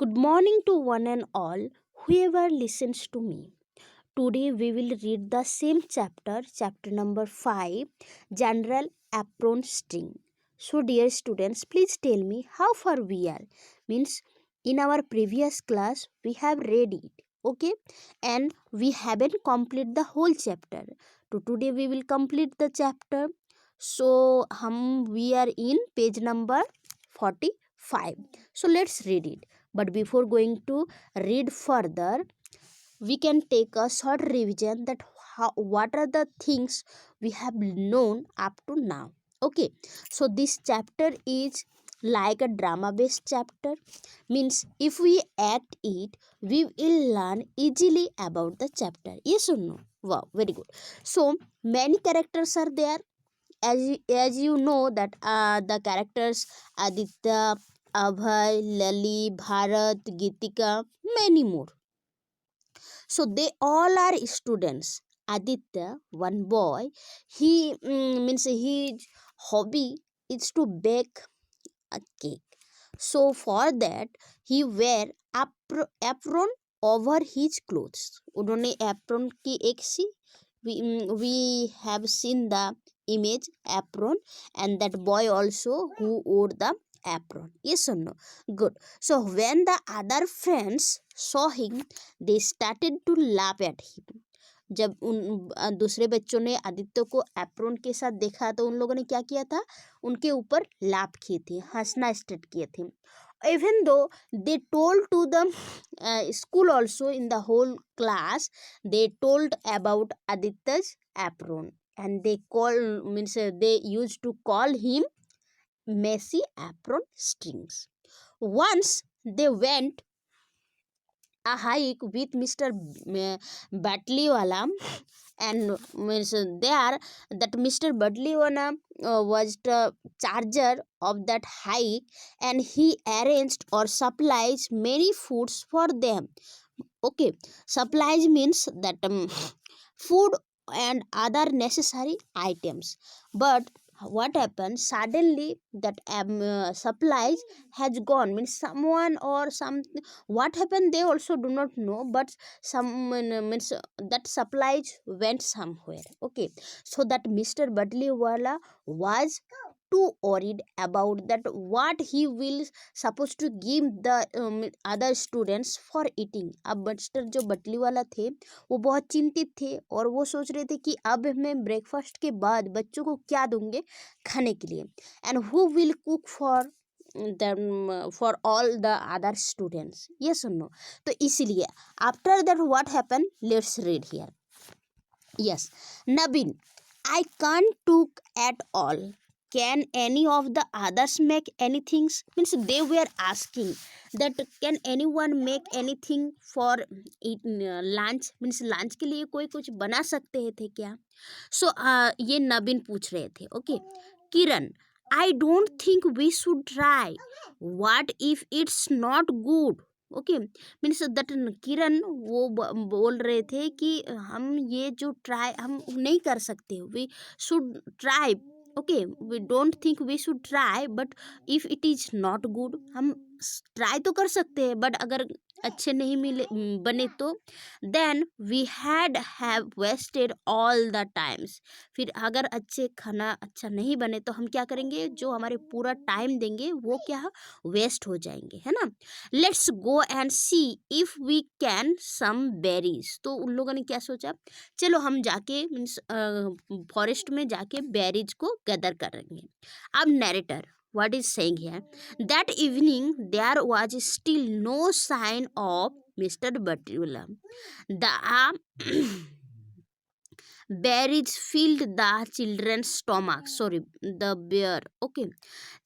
Good morning to one and all, whoever listens to me. Today we will read the same chapter, chapter number 5, General Apron String. So, dear students, please tell me how far we are. Means, in our previous class, we have read it, okay? And we haven't completed the whole chapter. So, today we will complete the chapter. So, we are in page number 45. So, let's read it. But before going to read further, we can take a short revision that what are the things we have known up to now. Okay, so this chapter is like a drama based chapter, means if we act it we will learn easily about the chapter. Yes or no? Wow, very good. So many characters are there, as you know that the characters Aditya, Abhay, Lali, Bharat, Gitika, many more. So they all are students. Aditya, one boy, he means his hobby is to bake a cake. So for that he wear apron over his clothes. उन्होंने apron की एक सी we have seen the image apron, and that boy also who wore the apron. Yes or no? Good. So when the other friends saw him, they started to laugh at him. जब उन दूसरे बच्चों ने आदित्य को Ephron के साथ देखा तो उन लोगों ने क्या किया था, उनके ऊपर लाफ किए थे, हंसना स्टार्ट किए थे. Even though they told to the school also, in the whole class they told about Aditya's apron, and they they used to call him messy apron strings. Once they went a hike with Mr. Batliwala, and means there that Mr. Batliwala was the charger of that hike, and he arranged or supplies many foods for them. Okay, supplies means that food and other necessary items. But what happened suddenly, that supplies has gone, means someone or some, what happened they also do not know, but some means that supplies went somewhere. Okay, so that Mr. Badliwala was too worried about that what he will supposed to give the other students for eating. अब mister जो butterly वाला थे वो बहुत चिंतित थे और वो सोच रहे थे कि अब मैं ब्रेकफास्ट के बाद बच्चों को क्या दूंगे खाने के लिए, and who will cook for them for all the other students. Yes or no? तो इसीलिए after that what happened, let's read here. Yes, Nabin, I can't cook at all. Can any of the others make anything? Means they were asking that can anyone make anything for eat lunch? Means lunch के लिए कोई कुछ बना सकते थे क्या? So ये नबीन पूछ रहे थे. Okay, Kiran, I don't think we should try. What if it's not good? Okay, means that Kiran वो बोल रहे थे कि हम ये जो ट्राई हम नहीं कर सकते, we should try. Okay, we don't think we should try, but if it is not good, हम ट्राई तो कर सकते हैं बट अगर अच्छे नहीं मिले बने तो then we have wasted all the times. फिर अगर अच्छे खाना अच्छा नहीं बने तो हम क्या करेंगे, जो हमारे पूरा टाइम देंगे वो क्या वेस्ट हो जाएंगे, है ना. Let's go and see if we can some berries. तो उन लोगों ने क्या सोचा, चलो हम जाके मीन्स फॉरेस्ट में जाके बेरीज को गैदर करेंगे. अब narrator what is saying here, that evening there was still no sign of Mr. Batula. The berries filled the children's stomachs. Sorry, the bear. Okay,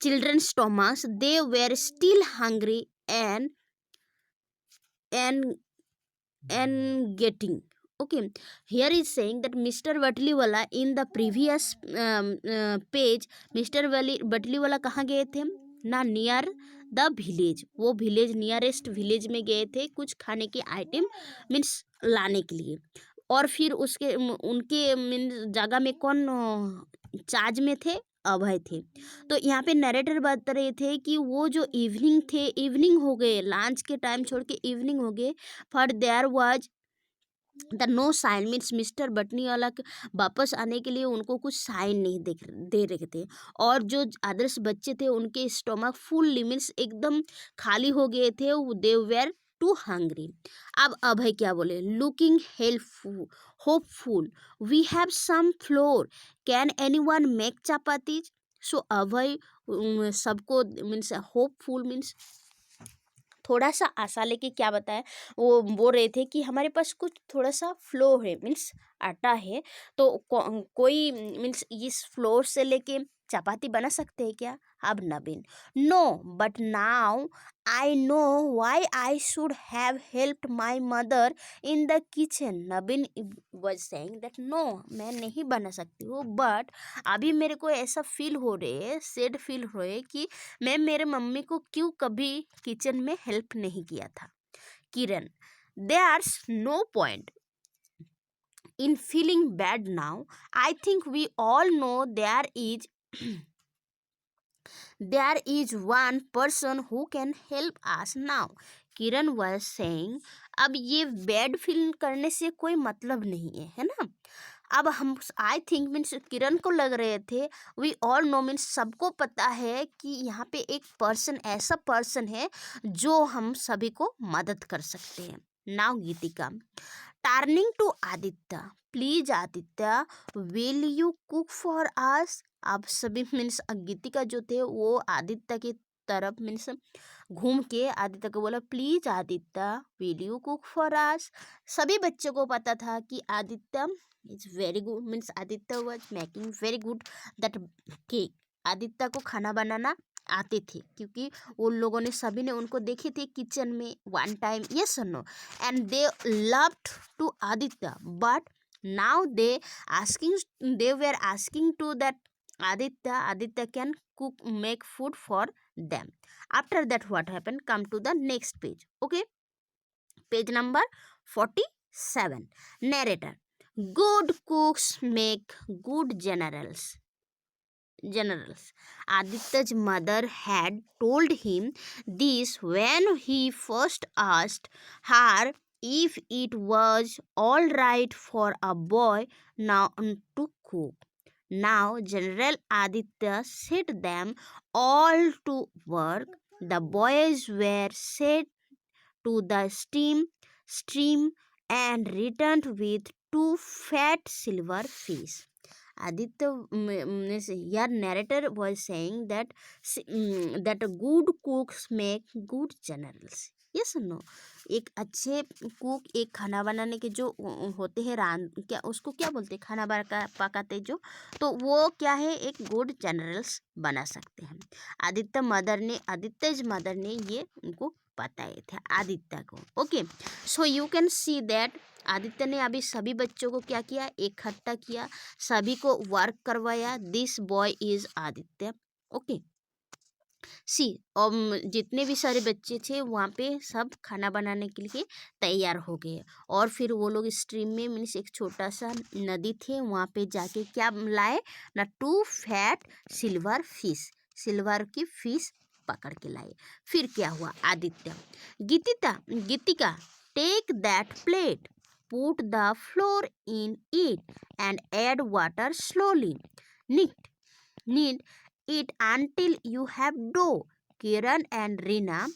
children's stomachs. They were still hungry and getting. Okay, here is saying that Mr. Batliwala in the previous page, Mr. Batliwala कहाँ गए थे ना, near the village. वो village nearest village में गए थे कुछ खाने के आइटम मीन्स लाने के लिए. और फिर उसके उनके मीन्स जगह में कौन चार्ज में थे, अभय थे। तो यहाँ पे नरेटर बता रहे थे कि वो जो इवनिंग थे, इवनिंग हो गए, लंच के टाइम छोड़ के इवनिंग हो गए, for there was the no sign, means mister बटनी वाला वापस आने के लिए उनको कुछ साइन नहीं दे रहे थे। और जो अदर्स बच्चे थे उनके स्टोमक फुल्ली मीन्स एकदम खाली हो गए थे, दे वेर टू हंग्री। अब अभय क्या बोले, looking helpful hopeful, we have some flour, can anyone make chapatis. So Abhay सबको मीन्स होपफुल मीन्स थोड़ा सा आशा लेके क्या बताया, वो बोल रहे थे कि हमारे पास कुछ थोड़ा सा फ्लोर है, मीन्स आटा है, तो कोई मीन्स इस फ्लोर से लेके चपाती बना सकते हैं क्या। अब Naveen, no but now I know why I should have helped my mother in the kitchen. Naveen was saying that no, मैं नहीं बना सकती हूँ, बट अभी मेरे को ऐसा फील हो रहे है, सैड फील हो रहे है कि मैं मेरे मम्मी को क्यों कभी किचन में हेल्प नहीं किया था। Kiran, there's no point in feeling bad now. I think we all know there is one person who can help us now. Kiran was saying, अब ये बैड फील करने से कोई मतलब नहीं है ना। अब हम आई थिंक मीन्स किरण को लग रहे थे, वी ऑल नो मीन्स सबको पता है कि यहाँ पे एक पर्सन, ऐसा पर्सन है जो हम सभी को मदद कर सकते हैं। Now Gitika, turning to Aditya, please Aditya will you cook for us. अब सभी मीन्स गीतिका जो थे वो आदित्य की तरफ मीन्स घूम के आदित्य को बोला, please Aditya will you cook for अस। सभी बच्चों को पता था कि Aditya is very good, means Aditya was making very good that cake. Aditya को खाना बनाना आते थे क्योंकि उन लोगों ने सभी ने उनको देखे थे किचन में वन टाइम, यस और no, and they loved to Aditya, but now they were asking to that Aditya can cook, make food for them. After that what happened, come to the next page. Okay, page number 47. Narrator, good cooks make good generals. Aditya's mother had told him this when he first asked her if it was all right for a boy now to cook. Now General Aditya set them all to work. The boys were set to the stream and returned with two fat silver fish. Aditya means your narrator was saying that that good cooks make good generals. Yes no, एक अच्छे cook, एक खाना बनाने के जो होते हैं क्या उसको क्या बोलते हैं, खाना पकाते जो, तो वो क्या है, एक गुड जनरल्स बना सकते हैं। आदित्यज मदर ने ये उनको बताए थे आदित्य को। Okay, so you can see that Aditya ने अभी सभी बच्चों को क्या किया, इकट्ठा किया, सभी को वर्क करवाया। This boy is Aditya. Okay, see जितने भी सारे बच्चे थे वहाँ पे सब खाना बनाने के लिए तैयार हो गए। और फिर वो लोग स्ट्रीम में मीन्स एक छोटा सा नदी थे, वहाँ पे जाके क्या लाए ना, टू फैट सिल्वर की फिश पकड़ के लाए। फिर क्या हुआ, Aditya, Geetika take that plate, put the flour in it and add water slowly, knead it until you have dough. Kiran and Rina,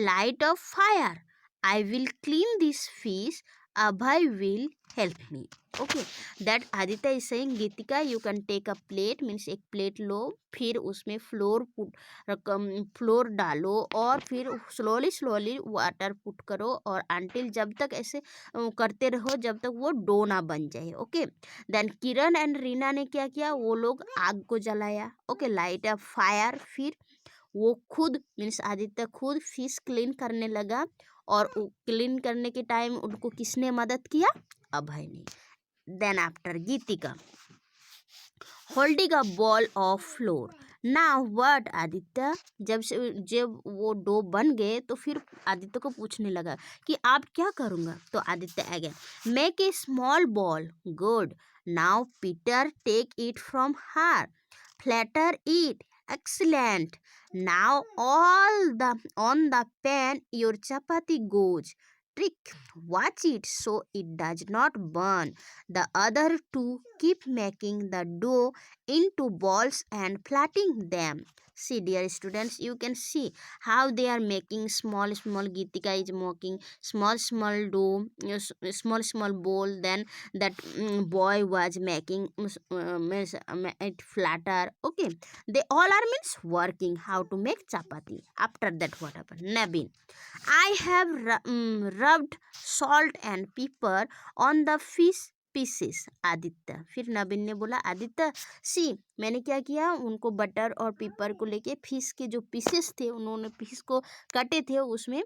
light a fire. I will clean this fish. Abhay will help me. Okay, that Aditya is saying, Gitika, you can take a plate, means एक plate लो, फिर उसमें floor डालो और फिर slowly water put करो, और until जब तक ऐसे करते रहो जब तक वो डो ना बन जाए। Okay, then Kiran and Reena ने क्या किया, वो लोग आग को जलाया। Okay, light a fire. फिर वो खुद मीन्स आदित्य खुद फिश क्लीन करने लगा, और क्लीन करने के टाइम उनको किसने मदद किया, अभय ने। Then after Gitika holding a ball of flour. Now what Aditya, जब वो डो बन गए तो फिर आदित्य को पूछने लगा कि आप क्या करूँगा, तो Aditya again, make a small ball, good, now Peter take it from her, Flatter it. Excellent. Now all the on the pan your chapati goes. Trick. Watch it so it does not burn. The other two keep making the dough into balls and flattening them. See, dear students, you can see how they are making small. Gitika is making small dough, small bowl. Then that boy was making it flatter. Okay, they all are means working how to make chapati. After that, what happened? Nabin, I have rubbed salt and pepper on the fish pieces. Aditya, फिर नबीन ने बोला आदित्य सी मैंने क्या किया, उनको butter और paper को लेके फिश के जो पीसेस थे उन्होंने फिश को कटे थे उसमें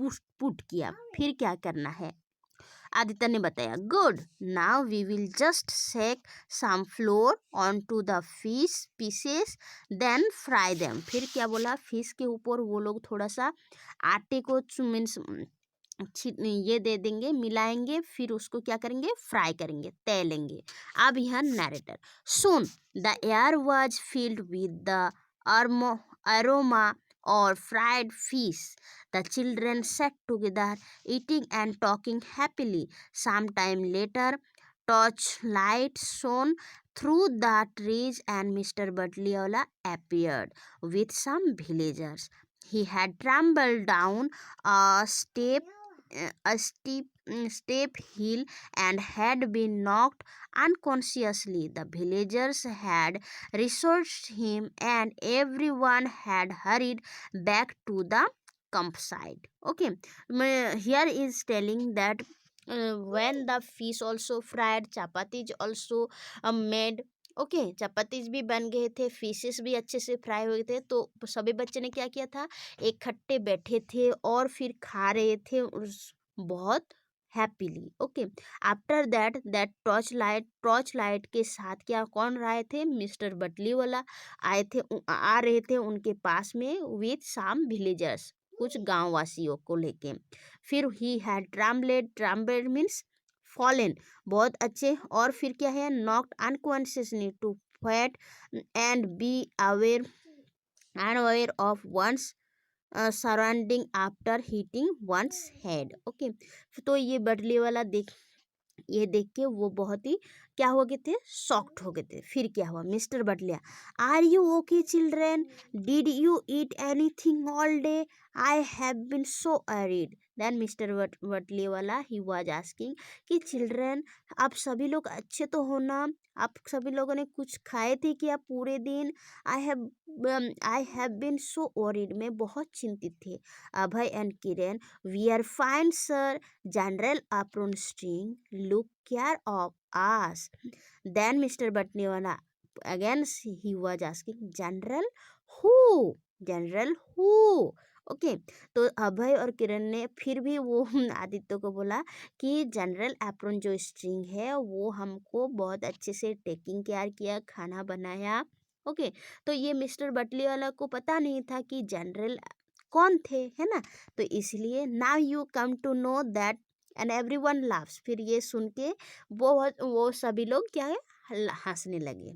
पुट किया। फिर क्या करना है? आदित्य ने बताया good, now we will just shake some flour on to the fish pieces then fry them. फिर क्या बोला? फिश के ऊपर वो लोग थोड़ा सा आटे को मीन्स ये दे देंगे, मिलाएंगे, फिर उसको क्या करेंगे? फ्राई करेंगे, तैलेंगे। अब यहाँ narrator, soon the air was filled with the aroma or fried fish. The children sat together, eating and talking happily. Some time later, torchlight shone through the trees and Mr. Batliola appeared with some villagers. He had trembled down a steep hill and had been knocked unconsciously. The villagers had researched him and everyone had hurried back to the campsite. Okay, here is telling that when the fish also fried, chapatis also made। Okay chapatis भी बन गए थे, fishes भी अच्छे से fry हुए थे। तो सभी बच्चे ने क्या किया था? इकट्ठे बैठे थे और फिर खा रहे थे बहुत happily. Okay after that torch light के साथ क्या कौन आए थे? मिस्टर बटली वाला आए थे, आ रहे थे उनके पास में विथ सम विलेजर्स, कुछ गांव वासियों को लेके। फिर he had tumbled means fallen, बहुत अच्छे। और फिर क्या है? Knocked unconsciously to faint and be aware of one's surrounding after hitting one's head. Okay तो ये बटली वाला ये देख के वो बहुत ही क्या हो गए थे? शॉक्ड हो गए थे। फिर क्या हुआ? मिस्टर बटलिया, are you okay children? Did you eat anything all day? I have been so worried. Then mister बटली वाला ही वाज आस्किंग कि चिल्ड्रेन आप सभी लोग अच्छे तो हो ना? आप सभी लोगों ने कुछ खाए थे क्या पूरे दिन? I have been so worried, मैं बहुत चिंतित थे। Abhay and Kiran, we are fine sir. General Apronstring look care of us. Then Mr. Batniwala again he was asking General who? General who? Okay तो अभय और किरण ने फिर भी वो आदित्य को बोला कि जनरल एप्रोन जो स्ट्रिंग है वो हमको बहुत अच्छे से टेकिंग केयर किया, खाना बनाया। ओके तो ये मिस्टर बटली वाला को पता नहीं था कि जनरल कौन थे, है ना? तो इसलिए now you come to know that and everyone laughs. फिर ये सुन के वो सभी लोग क्या है? हंसने लगे।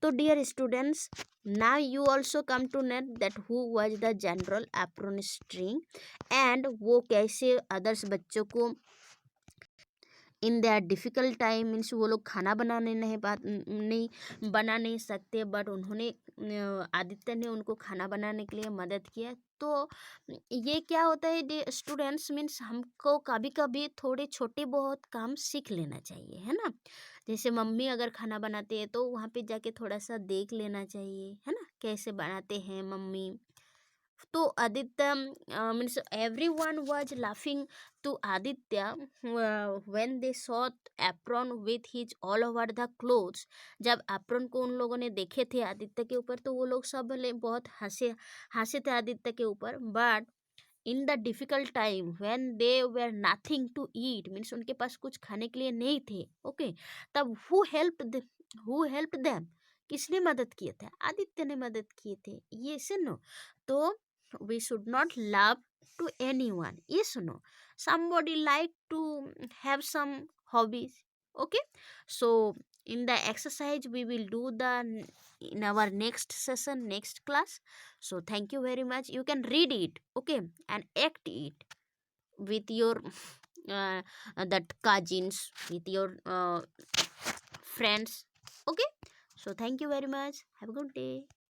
तो dear students, now you also come to know that who was the general apron string and वो कैसे अदर्स बच्चों को in their difficult time means वो लोग खाना बनाने नहीं बना नहीं सकते, बट उन्होंने आदित्य ने उनको खाना बनाने के लिए मदद किया। तो ये क्या होता है स्टूडेंट्स मीन्स हमको कभी कभी थोड़े छोटे बहुत काम सीख लेना चाहिए, है ना? जैसे मम्मी अगर खाना बनाते हैं तो वहाँ पे जाके थोड़ा सा देख लेना चाहिए, है ना, कैसे बनाते हैं मम्मी। तो Aditya means everyone was laughing to Aditya when they saw apron with his all over the clothes। जब एप्रॉन को उन लोगों ने देखे थे आदित्य के ऊपर तो वो लोग सब बहुत हंसे थे आदित्य के ऊपर। But in the difficult time when they were nothing to eat means उनके पास कुछ खाने के लिए नहीं थे। ओके तब हु हेल्प्ड देम? किसने मदद किए थे? आदित्य ने मदद किए थे। ये सुनो, तो we should not love to anyone। ये सुनो, somebody like to have some hobbies। okay so in the exercise we will do in our next session, next class. So thank you very much. You can read it, okay, and act it with your uh, that cousins, with your friends, okay. So thank you very much. Have a good day.